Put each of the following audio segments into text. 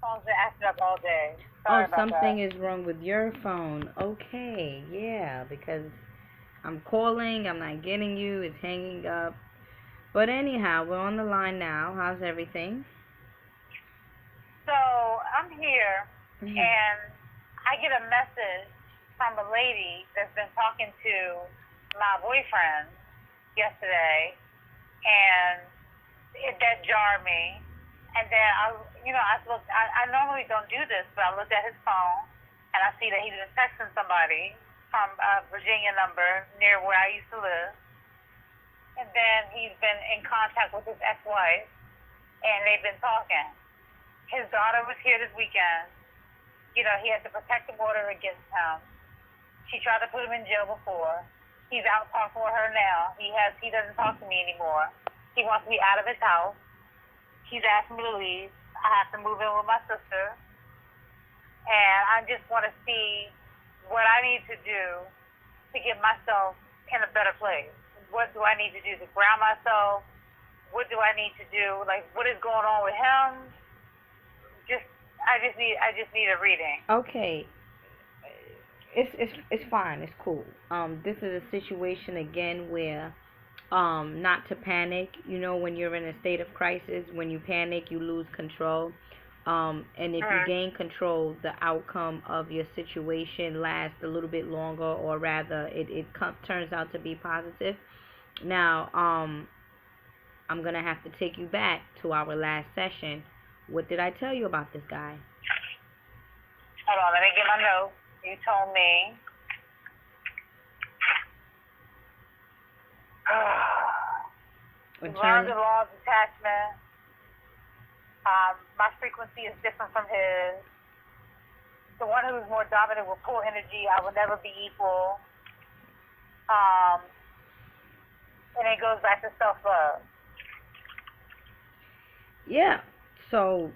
Phone's been acting up all day. Oh, Sorry about something that. is wrong with your phone. Okay, yeah, because I'm calling, I'm not getting you, it's hanging up. But anyhow, we're on the line now. How's everything? So I'm here, Mhm. and I get a message from a lady that's been talking to my boyfriend yesterday, and that jarred me. And then I looked. I normally don't do this, but I looked at his phone, and I see that he's been texting somebody from a Virginia number near where I used to live. And then he's been in contact with his ex-wife, and they've been talking. His daughter was here this weekend. He had the protective order against him. She tried to put him in jail before. He's out talking with her now. He doesn't talk to me anymore. He wants to be out of his house. He's asked me to leave. I have to move in with my sister. And I just want to see what I need to do to get myself in a better place. What do I need to do to ground myself? What do I need to do? Like, what is going on with him? Just, I just need a reading. Okay, it's fine. It's cool. This is a situation again where not to panic. You know, when you're in a state of crisis, when you panic, you lose control. And if you Mm-hmm. gain control, the outcome of your situation lasts a little bit longer, or rather, turns out to be positive. Now, I'm gonna have to take you back to our last session. What did I tell you about this guy? Hold on, let me get my notes. You told me. Learn the Attorney. law of detachment. My frequency is different from his. The one who is more dominant will pull energy. I will never be equal. Um, and it goes back to self love. Yeah. So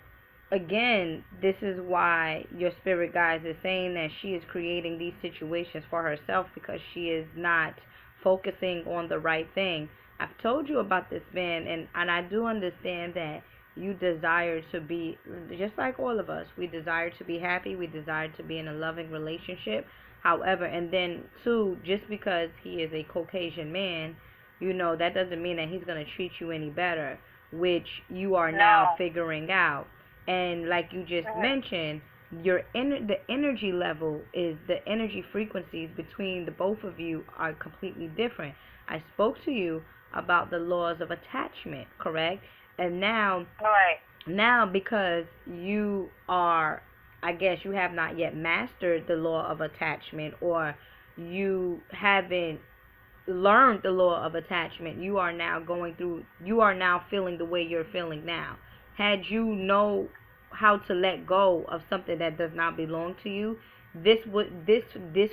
again, this is why your spirit guides is saying that she is creating these situations for herself because she is not focusing on the right thing. I've told you about this man, and I do understand that you desire to be just like all of us. We desire to be happy, we desire to be in a loving relationship. However, and then two, just because he is a Caucasian man, that doesn't mean that he's going to treat you any better, which you are now No. figuring out. And like you just Mm-hmm. mentioned, the energy level is the energy frequencies between the both of you are completely different. I spoke to you about the laws of attachment, correct? And Right. now because you are, I guess you have not yet mastered the law of attachment, or you haven't learned the law of attachment, you are now feeling the way you're feeling now. Had you know how to let go of something that does not belong to you, this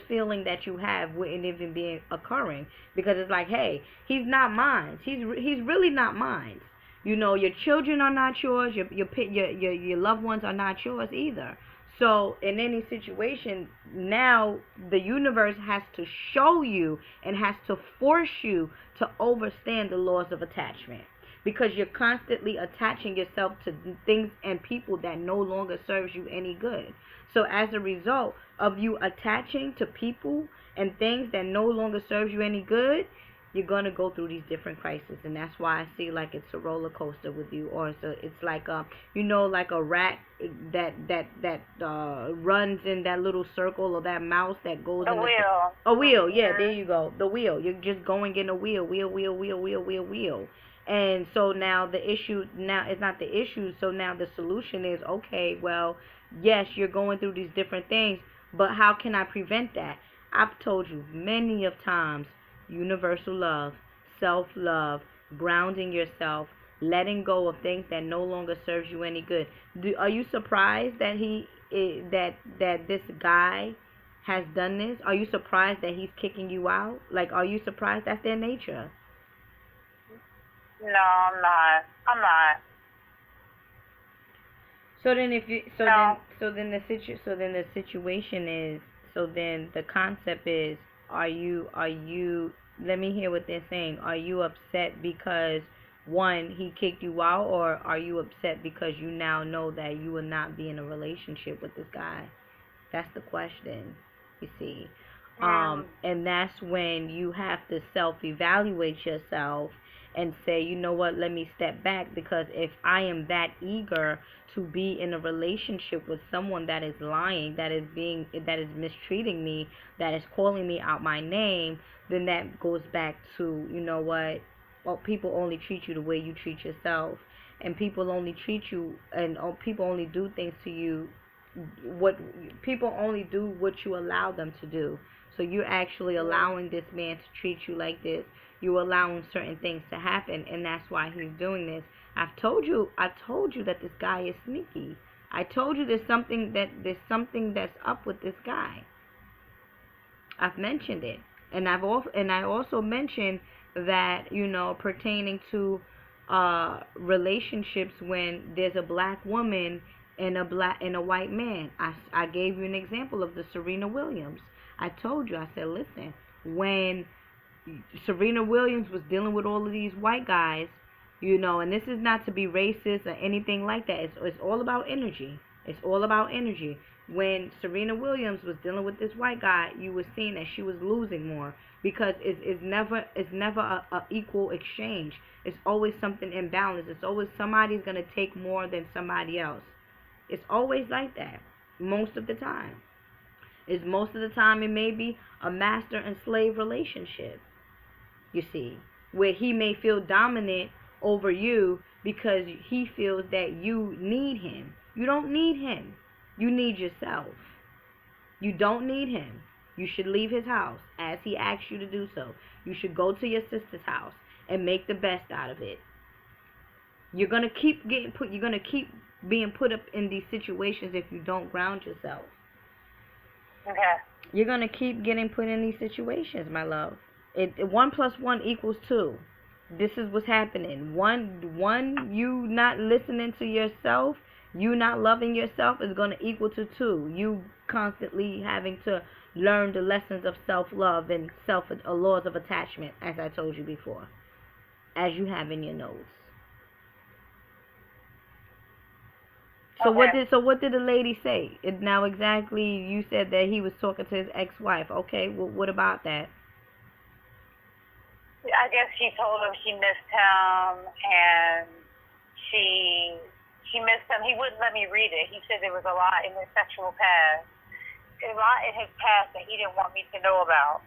feeling that you have wouldn't even be occurring, because it's like, hey, he's not mine. He's really not mine. Your children are not yours. Your loved ones are not yours either. So in any situation, now the universe has to show you and has to force you to understand the laws of attachment, because you're constantly attaching yourself to things and people that no longer serves you any good. So as a result of you attaching to people and things that no longer serves you any good, you're gonna go through these different crises. And that's why I see like it's a roller coaster with you, or it's like like a rat that runs in that little circle, or that mouse that goes The in the will. a wheel. Yeah, there Mm-hmm. you go, the wheel. You're just going in a wheel. And so now the issue now is not the issue. So now the solution is, okay, well, yes, you're going through these different things, but how can I prevent that? I've told you many of times, universal love, self love, grounding yourself, letting go of things that no longer serves you any good. Are you surprised that that this guy has done this? Are you surprised that he's kicking you out? Like, are you surprised? That's their nature. No, I'm not. I'm not. So then, if you No. so then the situation is, so then the concept is, are you let me hear what they're saying. Are you upset because One, he kicked you out, or are you upset because you now know that you will not be in a relationship with this guy? That's the question, you see. And that's when you have to self-evaluate yourself and say, you know what, let me step back, because if I am that eager to be in a relationship with someone that is lying, that is mistreating me, that is calling me out my name, then that goes back to, you know what, well, people only treat you the way you treat yourself, and people only treat you, and people only do things to you, what people only do what you allow them to do. So you're actually allowing this man to treat you like this. You're allowing certain things to happen, and that's why he's doing this. I told you that this guy is sneaky. I told you there's something that's up with this guy. I've mentioned it, and I also mentioned that, pertaining to relationships, when there's a black woman and a white man. I gave you an example of the Serena Williams. I told you, I said, listen, when Serena Williams was dealing with all of these white guys, and this is not to be racist or anything like that. It's all about energy. It's all about energy. When Serena Williams was dealing with this white guy, you were seeing that she was losing more, because it's never a equal exchange. It's always something imbalanced. It's always somebody's gonna take more than somebody else. It's always like that. Most of the time. Most of the time it may be a master and slave relationship, you see, where he may feel dominant over you because he feels that you need him. You don't need him. You need yourself. You don't need him. You should leave his house as he asks you to do so. You should go to your sister's house and make the best out of it. You're going to keep being put up in these situations if you don't ground yourself. Okay. You're going to keep getting put in these situations, my love. 1 + 1 = 2. This is what's happening. One, you not listening to yourself, you not loving yourself, is going to equal to 2. You constantly having to learn the lessons of self-love and laws of attachment, as I told you before, as you have in your notes. So okay. what did the lady say? Now exactly, you said that he was talking to his ex-wife. Okay, well, what about that? I guess she told him she missed him, and she missed him. He wouldn't let me read it. He said there was a lot in his sexual past, a lot in his past that he didn't want me to know about.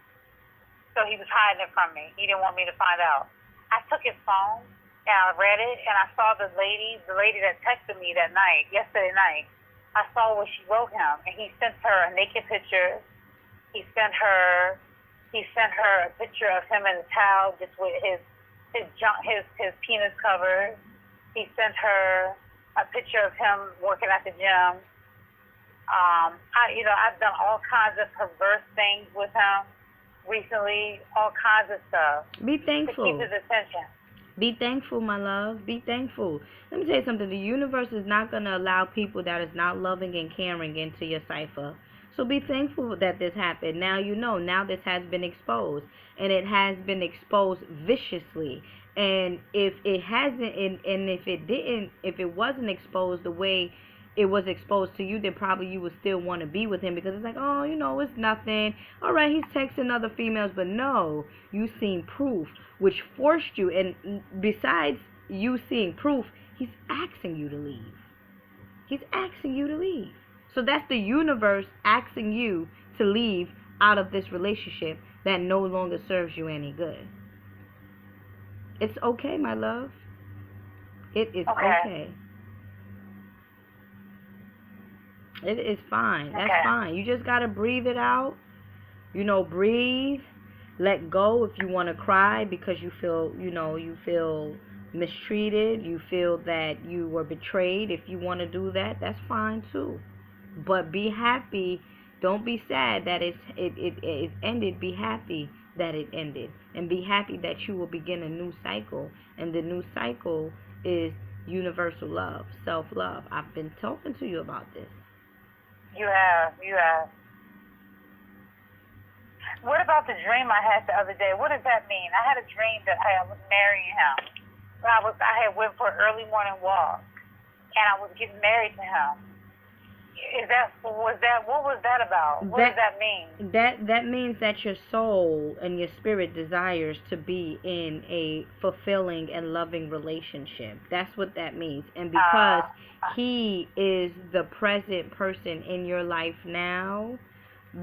So he was hiding it from me. He didn't want me to find out. I took his phone and I read it, and I saw the lady that texted me that night, yesterday night. I saw what she wrote him, and he sent her a naked picture. He sent her a picture of him in a towel, just with his penis covered. He sent her a picture of him working at the gym. I've done all kinds of perverse things with him recently, all kinds of stuff. Be thankful. To keep his attention. Be thankful, my love. Be thankful. Let me tell you something. The universe is not going to allow people that is not loving and caring into your cipher. So be thankful that this happened. Now you know. Now this has been exposed. And it has been exposed viciously. And if it hasn't, and if it wasn't exposed the way it was exposed to you, then probably you would still want to be with him, because it's like, oh, it's nothing. All right, he's texting other females. But no, you seen proof, which forced you. And besides you seeing proof, he's asking you to leave. He's asking you to leave. So that's the universe asking you to leave out of this relationship that no longer serves you any good. It's okay, my love. It is okay. It is fine. That's fine. You just got to breathe it out. Breathe. Let go if you want to cry because you feel mistreated. You feel that you were betrayed. If you want to do that, that's fine too. But be happy. Don't be sad that it ended. Be happy that it ended. And be happy that you will begin a new cycle. And the new cycle is universal love, self-love. I've been talking to you about this. You have. What about the dream I had the other day? What does that mean? I had a dream that I was marrying him. I had went for an early morning walk, and I was getting married to him. What was that about? What does that mean? That means that your soul and your spirit desires to be in a fulfilling and loving relationship. That's what that means. And because he is the present person in your life now,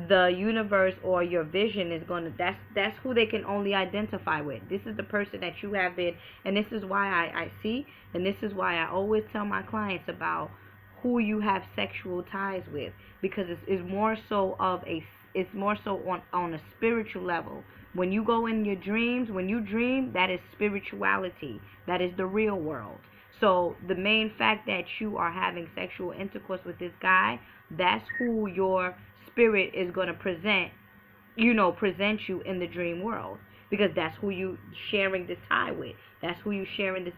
the universe or your vision is going to, that's who they can only identify with. This is the person that you have been, and this is why I see, and this is why I always tell my clients about who you have sexual ties with, because it's more so on a spiritual level. When you go in your dreams, when you dream, that is spirituality. That is the real world. So the main fact that you are having sexual intercourse with this guy, that's who your spirit is going to present you in the dream world, because that's who you sharing this tie with. That's who you sharing this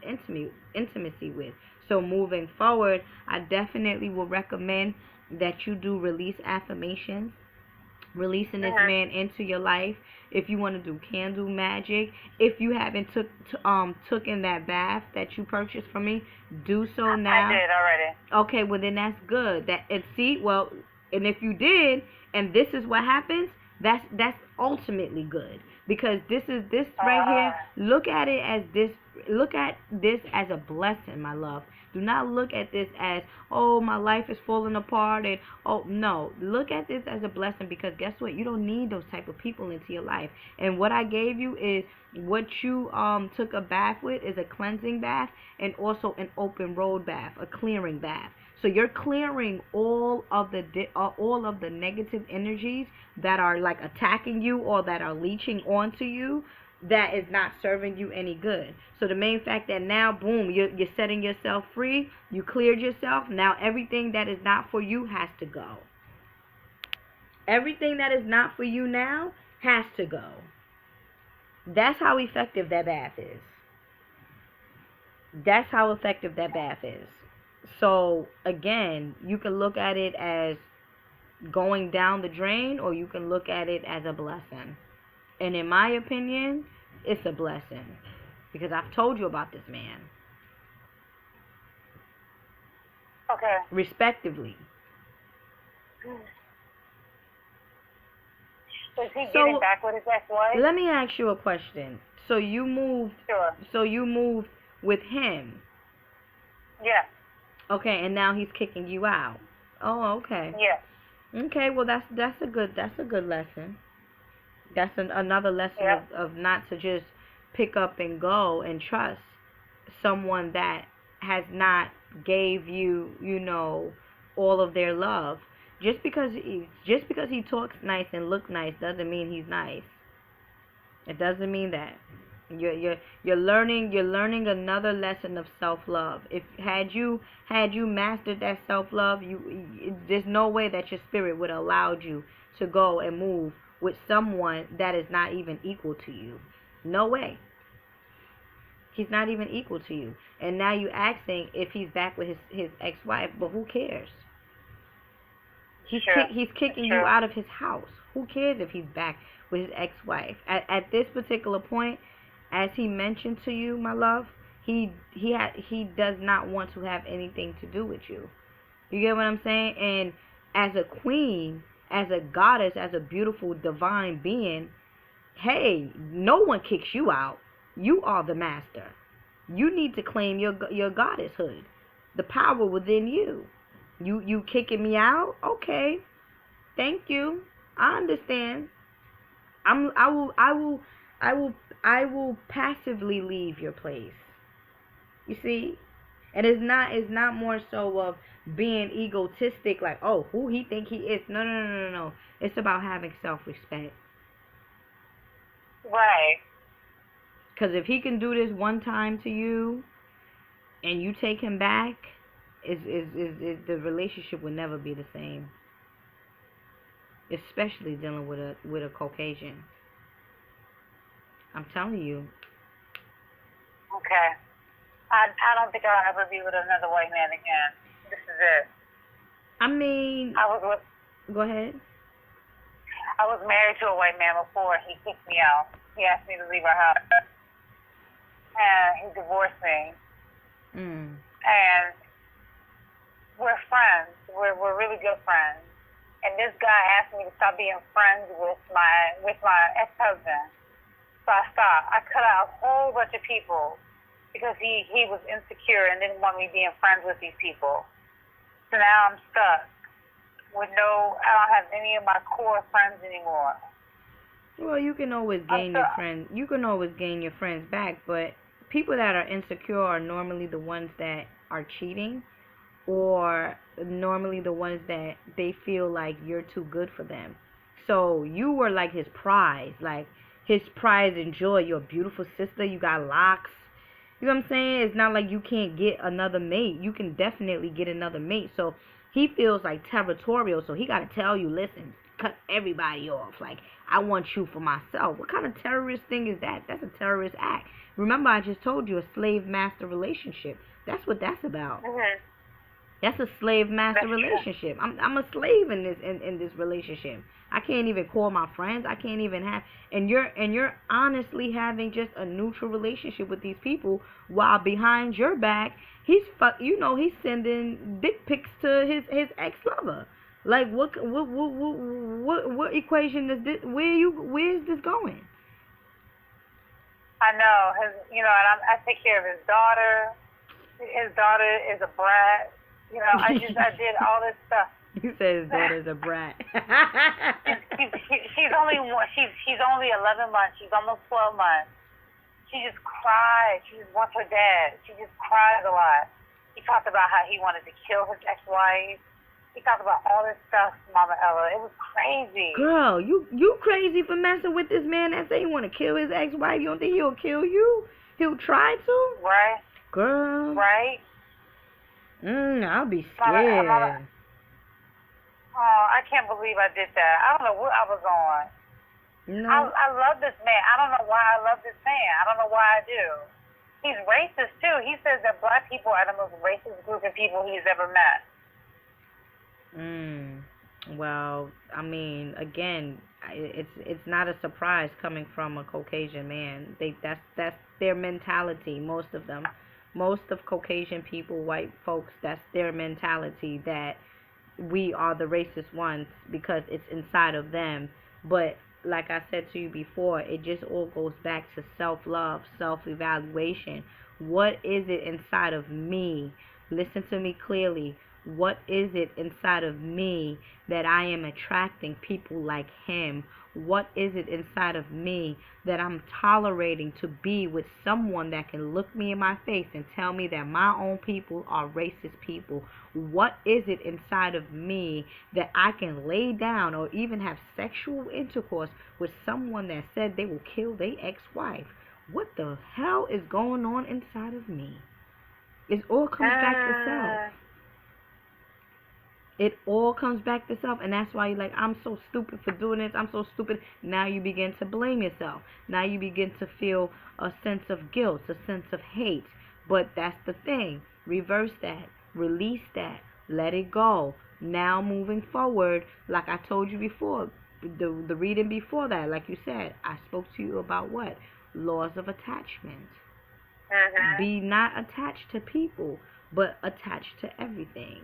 intimacy with. So moving forward, I definitely will recommend that you do release affirmations, releasing this man into your life. If you want to do candle magic, if you haven't took in that bath that you purchased from me, do so now. I did already. Okay, well then that's good. And if you did, and this is what happens, that's ultimately good, because this right here. Look at it as this. Look at this as a blessing, my love. Do not look at this as, oh, my life is falling apart, and oh no. Look at this as a blessing, because guess what? You don't need those type of people into your life. And what I gave you is what you took a bath with is a cleansing bath, and also an open road bath, a clearing bath. So you're clearing all of the negative energies that are like attacking you or that are leeching onto you, that is not serving you any good. So the main fact that now, boom, you're setting yourself free, you cleared yourself. Now everything that is not for you has to go. Everything that is not for you now has to go. That's how effective that bath is. That's how effective that bath is. So again, you can look at it as going down the drain, or you can look at it as a blessing. And in my opinion, it's a blessing, because I've told you about this man. Okay. Respectively. Is he getting back with his ex-wife? Let me ask you a question. So you moved. Sure. So you moved with him. Yeah. Okay, and now he's kicking you out. Oh, okay. Yeah. Okay, well that's a good lesson. That's another lesson of not to just pick up and go and trust someone that has not gave you, all of their love. Just because he talks nice and looks nice doesn't mean he's nice. It doesn't mean that. You're learning another lesson of self-love. If had you mastered that self-love, there's no way that your spirit would have allowed you to go and move with someone that is not even equal to you. No way. He's not even equal to you. And now you asking if he's back with his ex-wife, but who cares? He's kicking you out of his house. Who cares if he's back with his ex-wife? At this particular point, as he mentioned to you, my love, he does not want to have anything to do with you. You get what I'm saying? And as a queen, as a goddess, as a beautiful divine being, hey, no one kicks you out. You are the master. You need to claim your goddesshood, the power within you. You kicking me out? Okay, thank you. I understand. I will passively leave your place. You see? And it's not more so of being egotistic, like, oh, who he think he is. No. It's about having self-respect. Right. Because if he can do this one time to you, and you take him back, the relationship will never be the same. Especially dealing with a Caucasian. I'm telling you. Okay. I don't think I'll ever be with another white man again. This is it. I mean, go ahead. I was married to a white man before. He kicked me out. He asked me to leave our house. and he divorced me. Mm. And we're friends. We're really good friends. And this guy asked me to stop being friends with my ex-husband. So I stopped. I cut out a whole bunch of people because he was insecure and didn't want me being friends with these people. So now I'm stuck with I don't have any of my core friends anymore. Well, you can always gain your friends. You can always gain your friends back, but people that are insecure are normally the ones that are cheating, or normally the ones that they feel like you're too good for them. So you were like his prize, like his prize and joy. You're a beautiful sister. You got locks. You know what I'm saying? It's not like you can't get another mate. You can definitely get another mate. So he feels like territorial. So he got to tell you, listen, cut everybody off. Like, I want you for myself. What kind of terrorist thing is that? That's a terrorist act. Remember, I just told you a slave-master relationship. That's what that's about. Mm-hmm. That's a slave-master relationship. I'm a slave in this relationship. I can't even call my friends. I can't even have, and you're honestly having just a neutral relationship with these people while behind your back he's sending dick pics to his ex-lover. Like what equation is this? Where is this going? I know and I take care of his daughter. His daughter is a brat. I did all this stuff. You said his daughter's a brat. she's only 11 months. She's almost 12 months. She just cries. She just wants her dad. She just cries a lot. He talked about how he wanted to kill his ex-wife. He talked about all this stuff, Mama Ella. It was crazy. Girl, you crazy for messing with this man that say he want to kill his ex-wife. You don't think he'll kill you? He'll try to? Right. Girl. Right. I'll be scared. Oh, I can't believe I did that. I don't know what I was on. No. I love this man. I don't know why I love this man. I don't know why I do. He's racist, too. He says that black people are the most racist group of people he's ever met. Well, I mean, again, it's not a surprise coming from a Caucasian man. That's their mentality. Most of them, most of Caucasian people, white folks, that's their mentality, that we are the racist ones because it's inside of them. But like I said to you before, it just all goes back to self-love, self-evaluation. What is it inside of me? Listen to me clearly. What is it inside of me that I am attracting people like him? What is it inside of me that I'm tolerating to be with someone that can look me in my face and tell me that my own people are racist people? What is it inside of me that I can lay down or even have sexual intercourse with someone that said they will kill their ex-wife? What the hell is going on inside of me? It all comes back to self. It all comes back to self, and that's why you're like, I'm so stupid for doing this. I'm so stupid. Now you begin to blame yourself. Now you begin to feel a sense of guilt, a sense of hate. But that's the thing. Reverse that. Release that. Let it go. Now moving forward, like I told you before, the reading before that, like you said, I spoke to you about what? Laws of attachment. Be not attached to people, but attached to everything.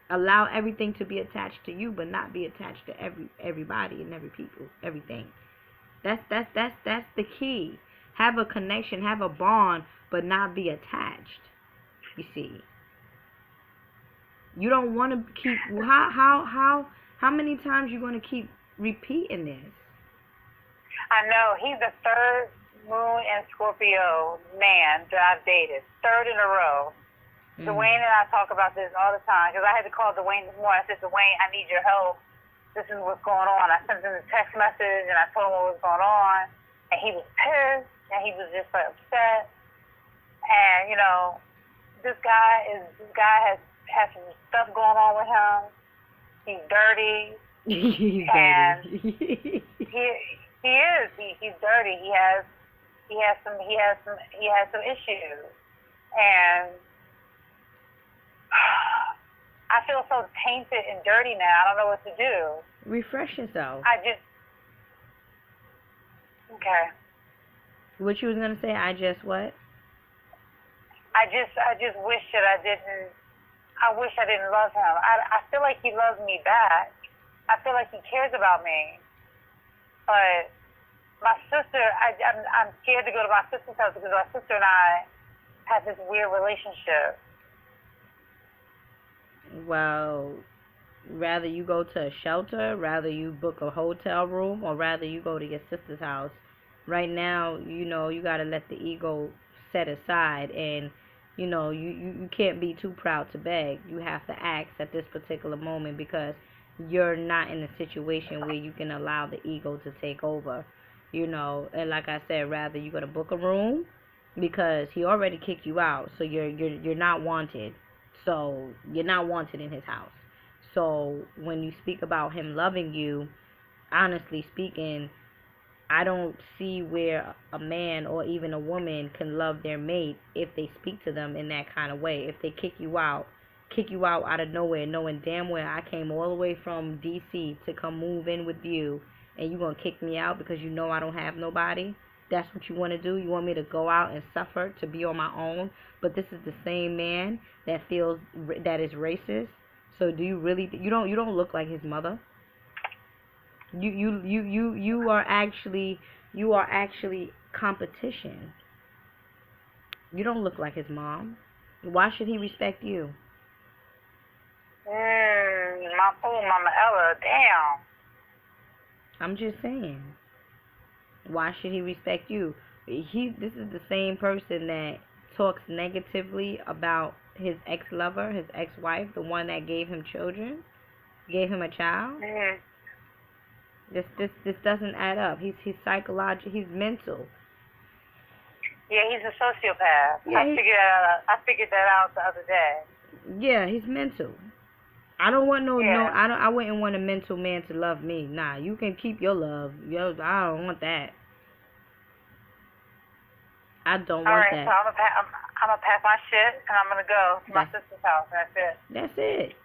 Allow everything to be attached to you, but not be attached to everybody and everything. That's the key. Have a connection, have a bond, but not be attached. You see, you don't want to keep. How many times you going to keep repeating this? I know he's the third Moon and Scorpio man that I've dated, third in a row. Dwayne and I talk about this all the time because I had to call Dwayne this morning. I said, Dwayne, I need your help. This is what's going on. I sent him a text message and I told him what was going on, and he was pissed and he was just like upset. And this guy has some stuff going on with him. He's dirty. And he is. He's dirty. He has some issues, and I feel so tainted and dirty now. I don't know what to do. Refresh yourself. Okay. What you was gonna say? I just what? I just wish that I didn't. I wish I didn't love him. I feel like he loves me back. I feel like he cares about me. But my sister, I'm scared to go to my sister's house because my sister and I have this weird relationship. Well, rather you go to a shelter, rather you book a hotel room, or rather you go to your sister's house. Right now, you gotta let the ego set aside, and you can't be too proud to beg. You have to ask at this particular moment because you're not in a situation where you can allow the ego to take over. And like I said, rather you gotta book a room because he already kicked you out, so you're not wanted. So you're not wanted in his house. So when you speak about him loving you, honestly speaking, I don't see where a man or even a woman can love their mate if they speak to them in that kind of way. If they kick you out of nowhere, knowing damn well I came all the way from DC to come move in with you, and you gonna kick me out because you know I don't have nobody. That's what you want to do. You want me to go out and suffer to be on my own. But this is the same man that is racist. So do you really? You don't look like his mother. You are actually competition. You don't look like his mom. Why should he respect you? Mama Ella, damn. I'm just saying. Why should he respect you? This is the same person that talks negatively about his ex-lover, his ex-wife, the one that gave him children, gave him a child. This doesn't add up. He's psychological. He's mental. Yeah, he's a sociopath. Yeah, I figured that out the other day. Yeah, he's mental. I don't want no. I wouldn't want a mental man to love me. Nah, you can keep your love. I don't want that. I don't want that. All right, so I'm gonna pack my shit and I'm gonna go to my sister's house. And that's it. That's it.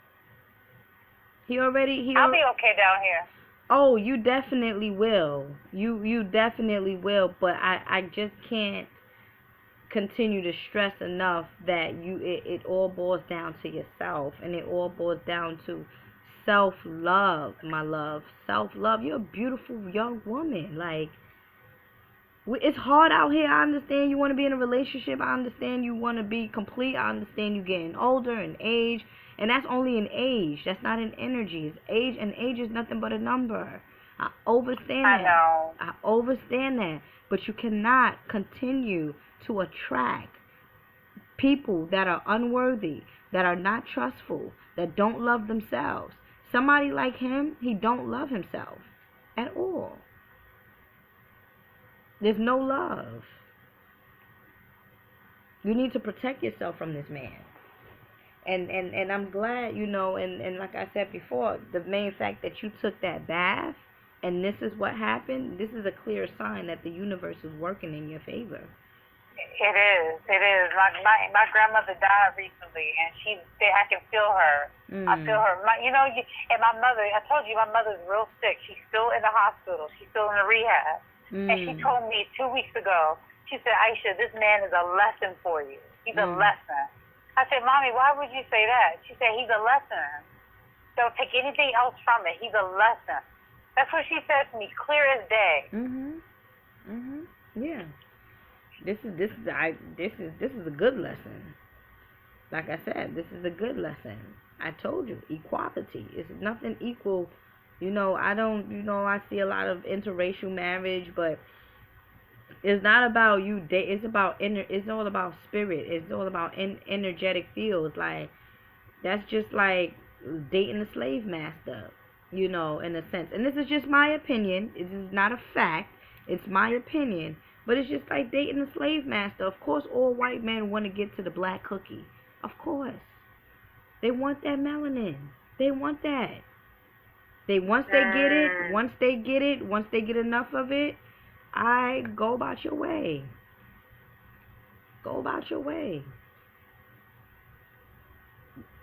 I'll be okay down here. Oh, you definitely will. You definitely will. But I just can't continue to stress enough that it all boils down to yourself, and it all boils down to self-love, my love. Self-love. You're a beautiful young woman. Like, it's hard out here. I understand you want to be in a relationship. I understand you want to be complete. I understand you getting older in age, and that's only an age. That's not an energy. It's age, and age is nothing but a number. I understand that. I know. I understand that. But you cannot continue to attract people that are unworthy, that are not trustful, that don't love themselves. Somebody like him, he don't love himself at all. There's no love. You need to protect yourself from this man. And I'm glad, and like I said before, the main fact that you took that bath and this is what happened, this is a clear sign that the universe is working in your favor. It is. My grandmother died recently, and I can feel her. I feel her. And my mother. I told you, my mother's real sick. She's still in the hospital. She's still in the rehab. And she told me 2 weeks ago. She said, Aisha, this man is a lesson for you. He's a lesson. I said, Mommy, why would you say that? She said, he's a lesson. Don't take anything else from it. He's a lesson. That's what she said to me, clear as day. Yeah. This is a good lesson. Like I said, this is a good lesson. I told you, equality. It's nothing equal. I see a lot of interracial marriage, but it's not about you. It's all about spirit. It's all about energetic fields. Like, that's just like dating a slave master, in a sense. And this is just my opinion. This is not a fact. It's my opinion. But it's just like dating a slave master. Of course, all white men want to get to the black cookie. Of course. They want that melanin. They want that. Once they get enough of it, go about your way. Go about your way.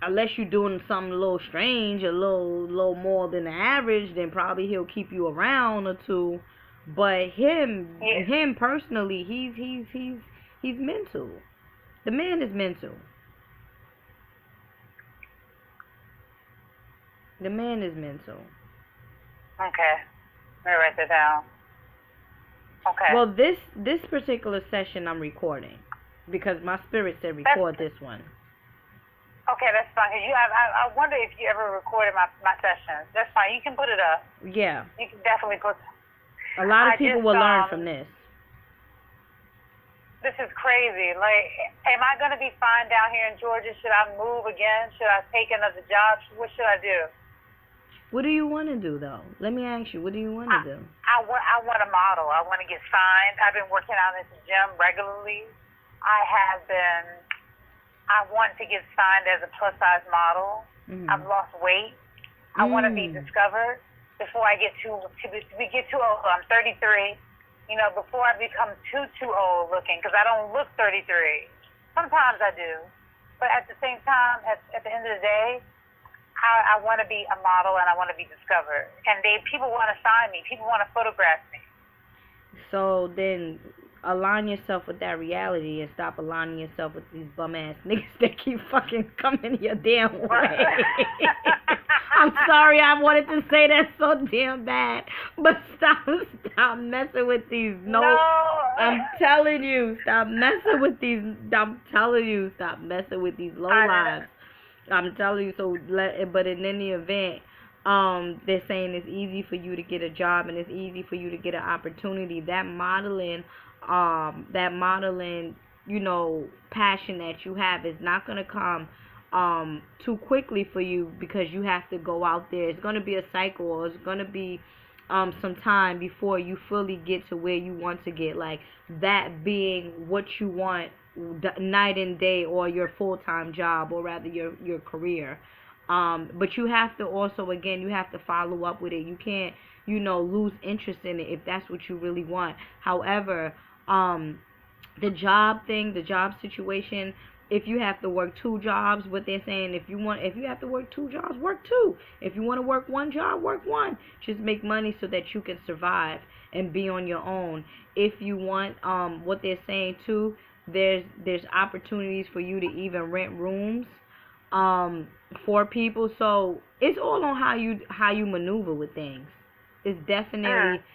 Unless you're doing something a little strange, a little more than the average, then probably he'll keep you around or two. But Yeah. him personally, he's mental. The man is mental. The man is mental. Okay. Let me write that down. Okay. Well, this particular session I'm recording because my spirit said record this one. Okay, that's fine. 'Cause I wonder if you ever recorded my sessions. That's fine. You can put it up. Yeah. You can definitely put. A lot of people will learn from this. This is crazy. Like, am I going to be fine down here in Georgia? Should I move again? Should I take another job? What should I do? What do you want to do, though? Let me ask you. What do you want to do? I want a model. I want to get signed. I've been working out at the gym regularly. I want to get signed as a plus-size model. Mm-hmm. I've lost weight. I want to be discovered before I get too old. I'm 33. You know, before I become too old looking, because I don't look 33. Sometimes I do. But at the same time, at the end of the day, I want to be a model and I want to be discovered. And people want to sign me. People want to photograph me. So then align yourself with that reality and stop aligning yourself with these bum ass niggas that keep fucking coming your damn way. I'm sorry I wanted to say that so damn bad, but stop messing with these. No. I'm telling you, stop messing with these. I'm telling you, stop messing with these low lives. I'm telling you. So, but in any event, they're saying it's easy for you to get a job and it's easy for you to get an opportunity. That modeling, you know, passion that you have is not gonna come too quickly for you because you have to go out there. It's gonna be a cycle, or it's gonna be some time before you fully get to where you want to get, like that being what you want night and day, or your full-time job, or rather your career. But you have to also, again, you have to follow up with it. You can't, you know, lose interest in it if that's what you really want. However, the job situation, if you have to work 2 jobs, what they're saying, if you have to work 2 jobs, work 2. If you want to work 1 job, work 1. Just make money so that you can survive and be on your own. If you want, what they're saying too, there's opportunities for you to even rent rooms for people. So it's all on how you maneuver with things. It's definitely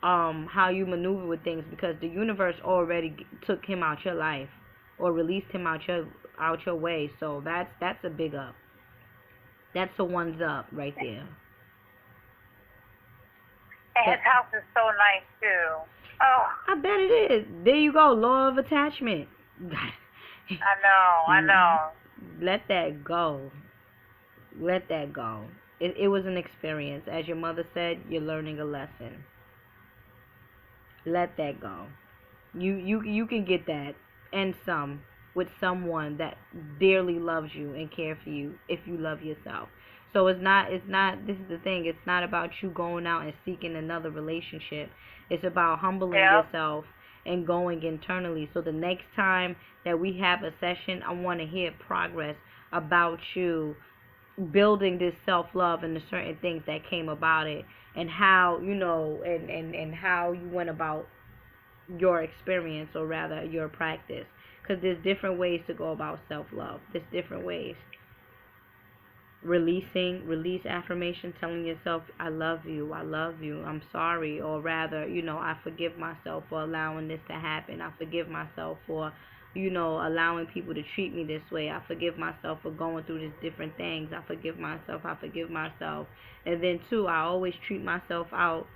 how you maneuver with things, because the universe already took him out your life or released him out your way. So that's a big up. That's a one's up right there. And his house is so nice too. Oh, I bet it is. There you go, law of attachment. I know. Let that go. Let that go. It was an experience. As your mother said, you're learning a lesson. Let that go. You can get that and some with someone that dearly loves you and care for you if you love yourself. So it's not this is the thing, it's not about you going out and seeking another relationship. It's about humbling yourself and going internally. So the next time that we have a session, I want to hear progress about you building this self-love and the certain things that came about it, and how, you know, and how you went about your experience, or rather your practice, because there's different ways to go about self-love. There's different ways. Release affirmation, telling yourself, I love you, I'm sorry, or rather, you know, I forgive myself for allowing this to happen. I forgive myself for, you know, allowing people to treat me this way. I forgive myself for going through these different things. I forgive myself. And then too, I always treat myself out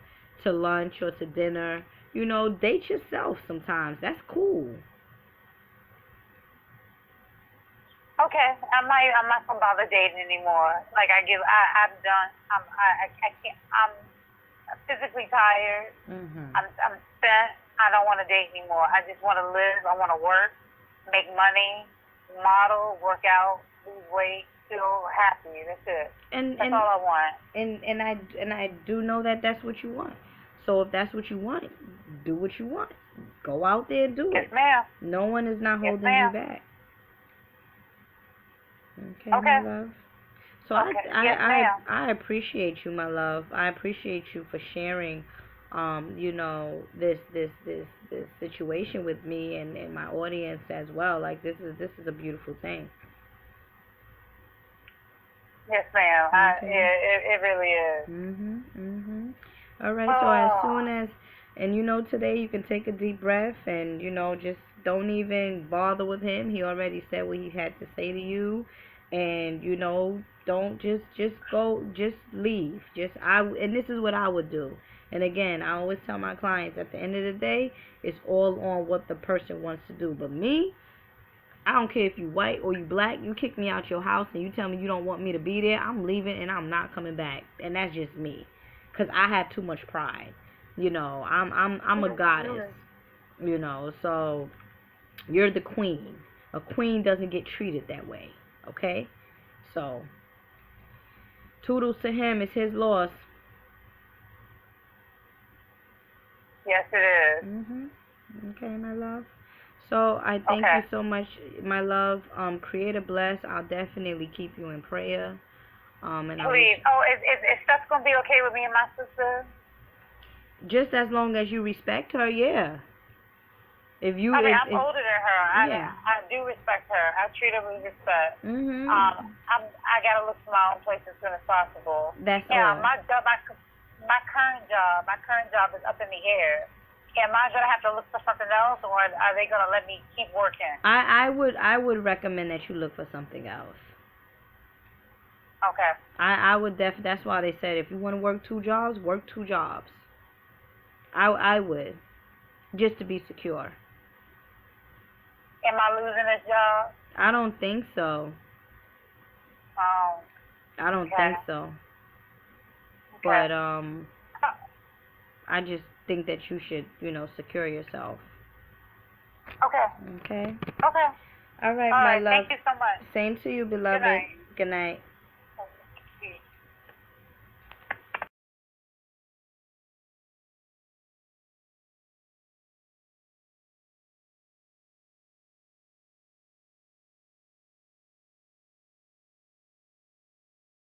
to lunch or to dinner. You know, date yourself sometimes. That's cool. Okay, I'm not gonna bother dating anymore. Like I'm done. I can't. I'm physically tired. Mm-hmm. I'm spent. I don't want to date anymore. I just want to live. I want to work, make money, model, work out, lose weight, feel happy. That's it. That's all I want. And I do know that that's what you want. So if that's what you want, do what you want. Go out there and do it. Yes, ma'am. No one is not holding you back. Okay, my love. So Okay. Yes, ma'am. I appreciate you, my love. I appreciate you for sharing, you know, this situation with me and my audience as well. Like this is a beautiful thing. Yes, ma'am. Okay. It really is. All right. So as Oh, soon as, and you know, today you can take a deep breath and you know just don't even bother with him. He already said what he had to say to you, and you know don't just go just leave. Just I and this is what I would do. And again, I always tell my clients at the end of the day, it's all on what the person wants to do. But me, I don't care if you white or you black. You kick me out your house and you tell me you don't want me to be there. I'm leaving and I'm not coming back. And that's just me, cause I have too much pride. You know, I'm a goddess. You know, so you're the queen. A queen doesn't get treated that way. Okay, so toodles to him. It's his loss. yes, it is. Okay, my love. So I thank Okay. you so much, my love. Create a bless. I'll definitely keep you in prayer. And I wish Please. Oh, is stuff gonna be okay with me and my sister? just as long as you respect her, yeah. If you I mean, I'm if older than her. yeah. I do respect her. I treat her with respect. Mhm. I gotta look for my own place as soon as possible. That's Yeah, all. my current job is up in the air. Am I gonna have to look for something else, or are they gonna let me keep working? I would recommend that you look for something else. Okay. I would that's why they said if you want to work two jobs, work two jobs. I would just to be secure. Am I losing this job? I don't think so. Um. I don't Okay. think so. Okay. But I just think that you should, you know, secure yourself. Okay. Okay. Okay. All right, All my right. love. Thank you so much. Same to you, Good beloved. night. Good night.